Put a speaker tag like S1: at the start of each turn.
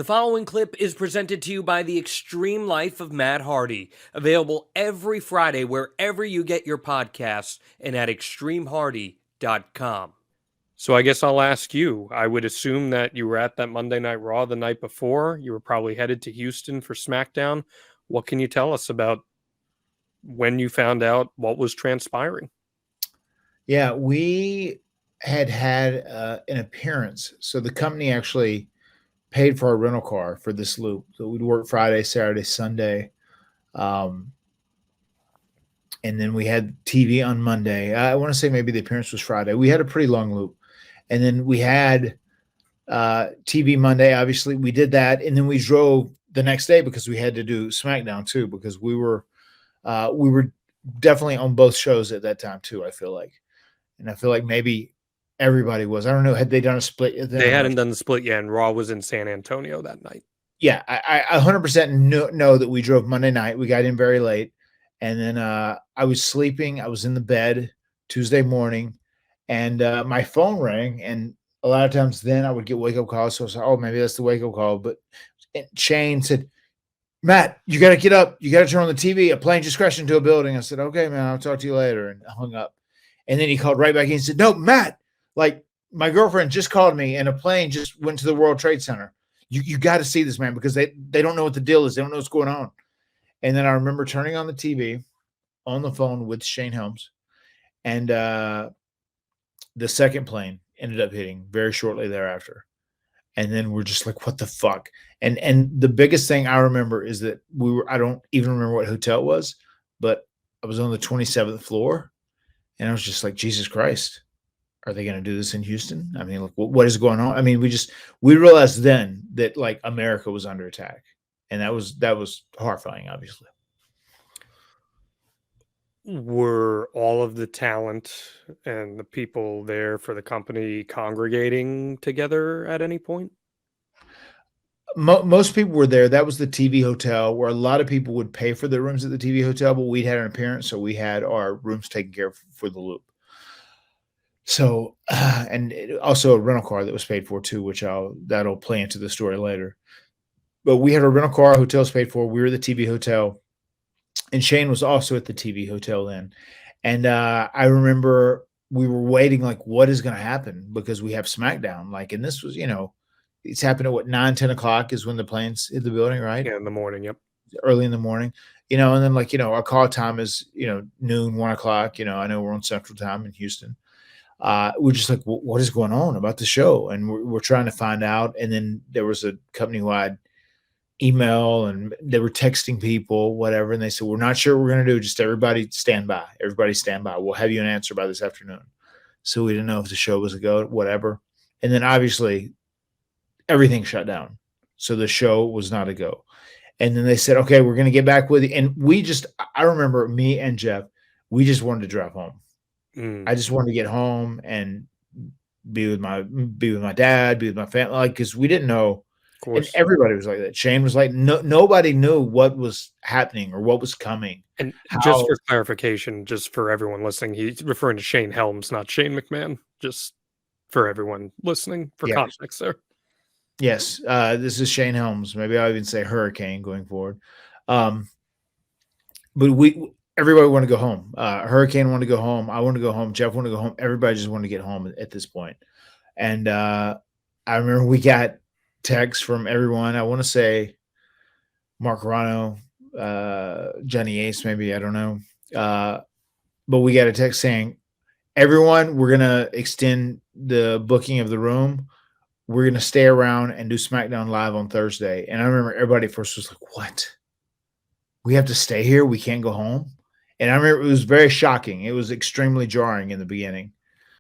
S1: The following clip is presented to you by The Extreme Life of Matt Hardy, available every Friday wherever you get your podcasts and at extremehardy.com. So I guess I'll ask you. I would assume that you were at that Monday Night Raw the night before. You were probably headed to Houston for SmackDown. What can you tell us about when you found out what was transpiring?
S2: Yeah, we had an appearance. So the company actually paid for our rental car for this loop. So we'd work Friday, Saturday, Sunday. And then we had TV on Monday. I want to say maybe the appearance was Friday. We had a pretty long loop. And then we had TV Monday. Obviously, we did that. And then we drove the next day because we had to do SmackDown too, because we were definitely on both shows at that time too, I feel like. And I feel like maybe everybody was. I don't know. Had they done a split?
S1: They hadn't done the split yet, and Raw was in San Antonio that night.
S2: Yeah, I 100% know that we drove Monday night. We got in very late. And then I was sleeping. I was in the bed Tuesday morning, and my phone rang. And a lot of times then I would get wake-up calls. So I was like, oh, maybe that's the wake-up call. But Shane said, Matt, you got to get up. You got to turn on the TV. A plane just crashed into a building. I said, okay, man, I'll talk to you later. And I hung up. And then he called right back in and said, no, Matt, like my girlfriend just called me and a plane just went to the World Trade Center. You got to see this, man, because they don't know what the deal is. They don't know what's going on. And then I remember turning on the TV on the phone with Shane Helms, and the second plane ended up hitting very shortly thereafter. And then we're just like, what the fuck? And the biggest thing I remember is that I don't even remember what hotel it was, but I was on the 27th floor. And I was just like, Jesus Christ, are they going to do this in Houston? I mean, like, what is going on? I mean, we realized then that like America was under attack, and that was horrifying, obviously.
S1: Were all of the talent and the people there for the company congregating together at any point?
S2: Most people were there. That was the TV hotel where a lot of people would pay for their rooms at the TV hotel, but we'd had an appearance, so we had our rooms taken care of for the loop. So, and also a rental car that was paid for too, which that'll play into the story later. But we had a rental car, hotels paid for. We were the TV hotel, and Shane was also at the TV hotel then. And I remember we were waiting, like, what is going to happen, because we have SmackDown. Like, and this was, it's happened at 9, 10 o'clock is when the planes hit the building, right?
S1: Yeah, in the morning. Yep.
S2: Early in the morning, and then like, our call time is, noon, 1 o'clock. I know we're on Central Time in Houston. We're just like, what is going on about the show? And we're trying to find out. And then there was a company-wide email, and they were texting people, whatever. And they said, we're not sure what we're going to do. Just everybody stand by. Everybody stand by. We'll have you an answer by this afternoon. So we didn't know if the show was a go, whatever. And then obviously everything shut down. So the show was not a go. And then they said, okay, we're going to get back with you. And I remember me and Jeff, we just wanted to drive home. I just wanted to get home and be with my dad, be with my family, like, because we didn't know. Of course. And everybody was like that. Shane was like, nobody knew what was happening or what was coming.
S1: And just for clarification, just for everyone listening, he's referring to Shane Helms, not Shane McMahon. Just for everyone listening, for context there.
S2: Yes, this is Shane Helms. Maybe I'll even say Hurricane going forward. But everybody wanted to go home. Hurricane wanted to go home. I wanted to go home. Jeff wanted to go home. Everybody just wanted to get home at this point. And I remember we got texts from everyone. I want to say Mark Rano, Johnny Ace, maybe, I don't know. But we got a text saying, everyone, we're going to extend the booking of the room. We're going to stay around and do SmackDown Live on Thursday. And I remember everybody first was like, what? We have to stay here? We can't go home? And I remember it was very shocking. It was extremely jarring in the beginning.